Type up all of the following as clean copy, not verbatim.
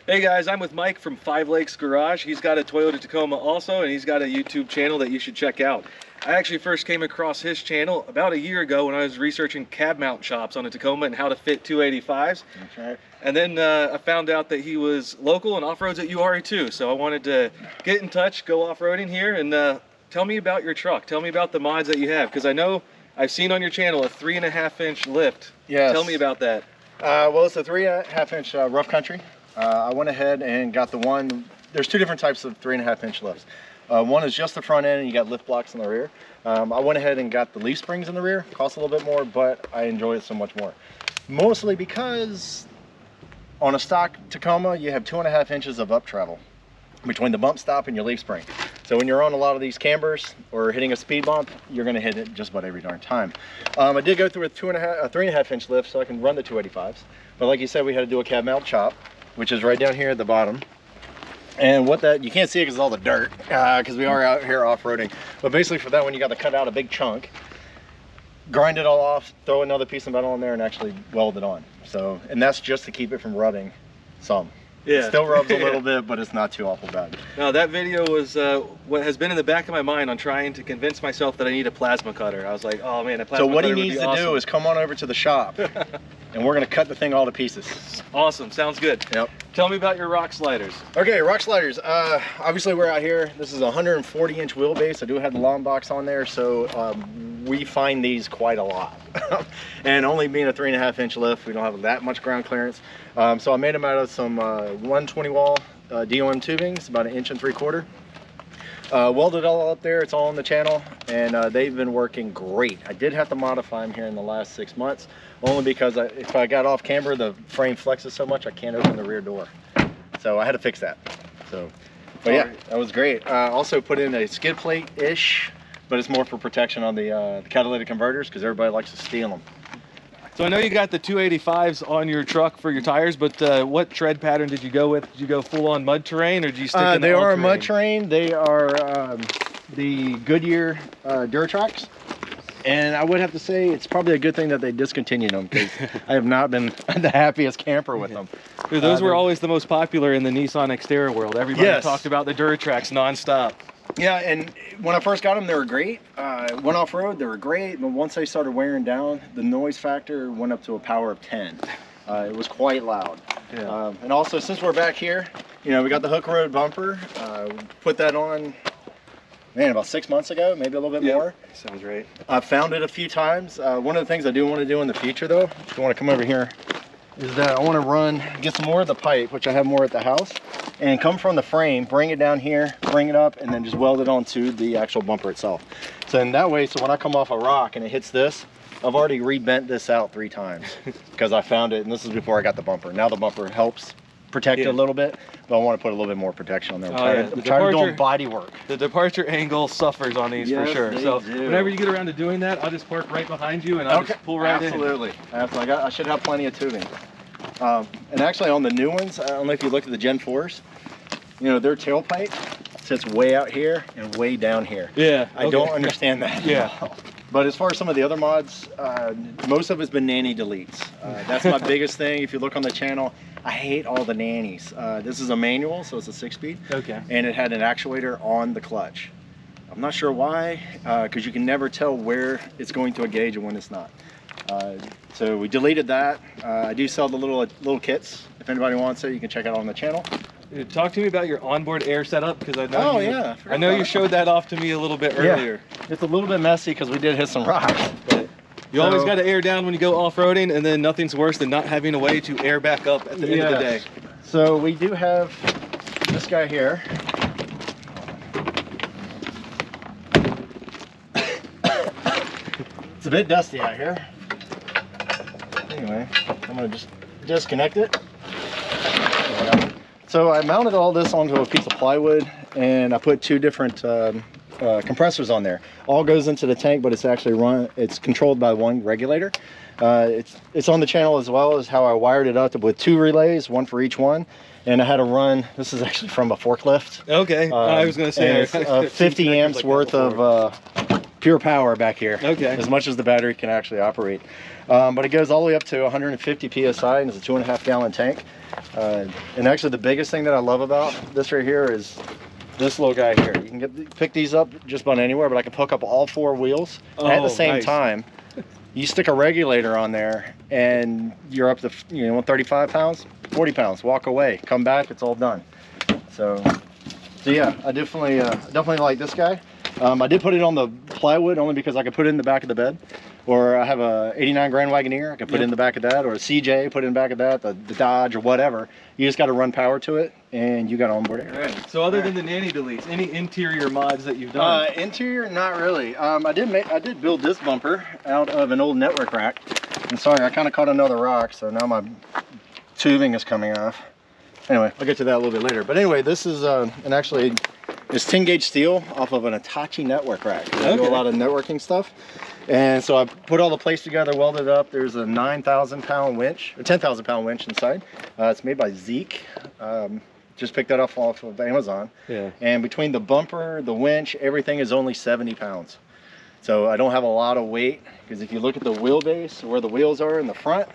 Hey guys, I'm with Mike from Five Lakes Garage. He's got a Toyota Tacoma also, and he's got a YouTube channel that you should check out. I actually first came across his channel about a year ago when I was researching cab mount shops on a Tacoma and how to fit 285s. That's right. And then I found out that he was local and off-roads at Uwharrie too. So I wanted to get in touch, go off-roading here, and tell me about your truck. Tell me about the mods that you have, because I know I've seen on your channel a 3.5-inch lift. Yes. Tell me about that. Well, it's a 3.5-inch rough country. I went ahead and got the one. There's two different types of 3.5-inch lifts. One is just the front end and you got lift blocks in the rear. I went ahead and got the leaf springs in the rear. Cost a little bit more, but I enjoy it so much more. Mostly because on a stock Tacoma, you have 2.5 inches of up travel between the bump stop and your leaf spring. So when you're on a lot of these cambers or hitting a speed bump, you're gonna hit it just about every darn time. I did go through a 3.5-inch lift so I can run the 285s. But like you said, we had to do a cab mount chop, which is right down here at the bottom. And what that, you can't see it because of all the dirt, because we are out here off-roading. But basically for that one, you got to cut out a big chunk, grind it all off, throw another piece of metal in there and actually weld it on. So, and that's just to keep it from rubbing some. Yeah. It still rubs a little bit, but it's not too awful bad. Now that video was what has been in the back of my mind on trying to convince myself that I need a plasma cutter. I was like, oh man, a plasma cutter. So what he needs to do is come on over to the shop and we're gonna cut the thing all to pieces. Awesome, sounds good. Yep. Tell me about your rock sliders. Okay, rock sliders. Obviously we're out here. This is a 140-inch wheelbase. I do have the long box on there, so we find these quite a lot. And only being a 3.5-inch lift, we don't have that much ground clearance. So I made them out of some 120 wall DOM tubing. It's about 1.75 inches. Welded all up there. It's all on the channel, and they've been working great. I did have to modify them here in the last 6 months, only because if I got off camber, the frame flexes so much I can't open the rear door. So I had to fix that. So, but yeah, that was great. Also put in a skid plate-ish, but it's more for protection on the catalytic converters because everybody likes to steal them. So I know you got the 285s on your truck for your tires, but what tread pattern did you go with? Did you go full-on mud terrain, or did you stick in the They are all-terrain? mud terrain. They are the Goodyear Duratracs. And I would have to say it's probably a good thing that they discontinued them, because I have not been the happiest camper with them. Dude, those were always the most popular in the Nissan Xterra world. Everybody talked about the Duratracs nonstop. Yeah, and when I first got them, they were great. Went off-road, they were great, but once they started wearing down, the noise factor went up to a power of 10. It was quite loud. Yeah. And also, since we're back here, you know, we got the Hooke road bumper. Put that on, man, about 6 months ago, maybe a little bit more. Sounds right. I've found it a few times. One of the things I do want to do in the future, though, if you want to come over here, is that I want to get some more of the pipe, which I have more at the house, and come from the frame, bring it down here, bring it up, and then just weld it onto the actual bumper itself. So in that way, so when I come off a rock and it hits this, I've already rebent this out 3 times because I found it, and this is before I got the bumper. Now the bumper helps protect it a little bit, but I want to put a little bit more protection on there. I'm tired of doing body work. The departure angle suffers on these for sure. So whenever you get around to doing that, I'll just park right behind you and I'll just pull right in. Absolutely. I should have plenty of tubing. And actually on the new ones, I don't know if you look at the Gen 4s, you know, their tailpipe sits way out here and way down here. Yeah. I don't understand that. Yeah. But as far as some of the other mods, most of it's been nanny deletes. That's my biggest thing. If you look on the channel, I hate all the nannies. This is a manual, so it's a 6-speed. Okay. And it had an actuator on the clutch. I'm not sure why, because you can never tell where it's going to engage and when it's not. So we deleted that. I do sell the little kits. If anybody wants it, you can check it out on the channel. Talk to me about your onboard air setup, because I know I know you showed that off to me a little bit earlier. It's a little bit messy because we did hit some rocks. But you always got to air down when you go off-roading, and then nothing's worse than not having a way to air back up at the end of the day. So we do have this guy here. It's a bit dusty out here. Anyway, I'm gonna just disconnect it. So I mounted all this onto a piece of plywood, and I put 2 different compressors on there. All goes into the tank, but it's controlled by one regulator. It's on the channel as well as how I wired it up with 2 relays, 1 for each one. And I had to run, this is actually from a forklift. Okay, I was gonna say. It's 50 amps worth of pure power back here. Okay. As much as the battery can actually operate. But it goes all the way up to 150 PSI and it's a 2.5 gallon tank. And actually the biggest thing that I love about this right here is this little guy here. You can pick these up just about anywhere, but I can hook up all 4 wheels at the same time. You stick a regulator on there and you're up to, 35 pounds, 40 pounds, walk away, come back, it's all done. So yeah, I definitely like this guy. I did put it on the plywood only because I could put it in the back of the bed. Or I have a 89 Grand Wagoneer, I can put it in the back of that, or a CJ, put it in the back of that, the Dodge or whatever. You just got to run power to it and you got onboard air. Right. So other than the nanny deletes, any interior mods that you've done? Interior, not really. I did build this bumper out of an old network rack. And sorry, I kind of caught another rock, so now my tubing is coming off. Anyway, I'll get to that a little bit later. But anyway, this is it's 10 gauge steel off of an Hitachi network rack. I do a lot of networking stuff. And so I put all the plates together, welded it up. There's a 9,000 pound winch, or 10,000 pound winch inside. It's made by Zeke. Just picked that off of Amazon. Yeah. And between the bumper, the winch, everything is only 70 pounds. So I don't have a lot of weight, because if you look at the wheelbase, where the wheels are in the front,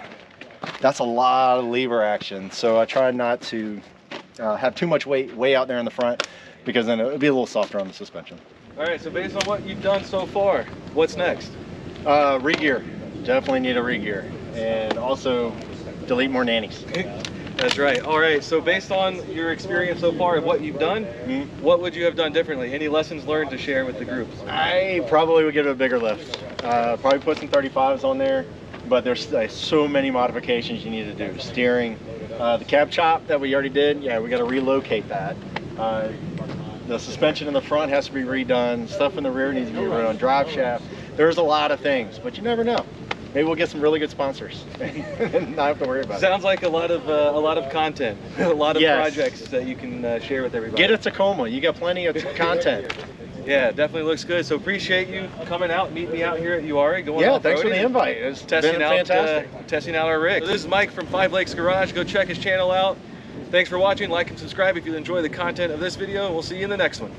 that's a lot of lever action. So I try not to have too much weight way out there in the front, because then it'll be a little softer on the suspension. All right, so based on what you've done so far, what's next? Re-gear. Definitely need a re-gear. And also delete more nannies. That's right. All right, so based on your experience so far and what you've done, what would you have done differently? Any lessons learned to share with the groups? I probably would give it a bigger lift. Probably put some 35s on there, but there's so many modifications you need to do. Steering, the cab chop that we already did, yeah, we got to relocate that. The suspension in the front has to be redone. Stuff in the rear needs to be redone. Drive shaft. There's a lot of things, but you never know. Maybe we'll get some really good sponsors and not have to worry about it. Sounds like a lot of content, a lot of projects that you can share with everybody. Get a Tacoma. You got plenty of content. Yeah, definitely looks good. So appreciate you coming out, meeting me out here at Uwharrie. Thanks for the invite. It's been fantastic. Testing out our rig. So this is Mike from 5 Lakes Garage. Go check his channel out. Thanks for watching. Like and subscribe if you enjoy the content of this video, and we'll see you in the next one.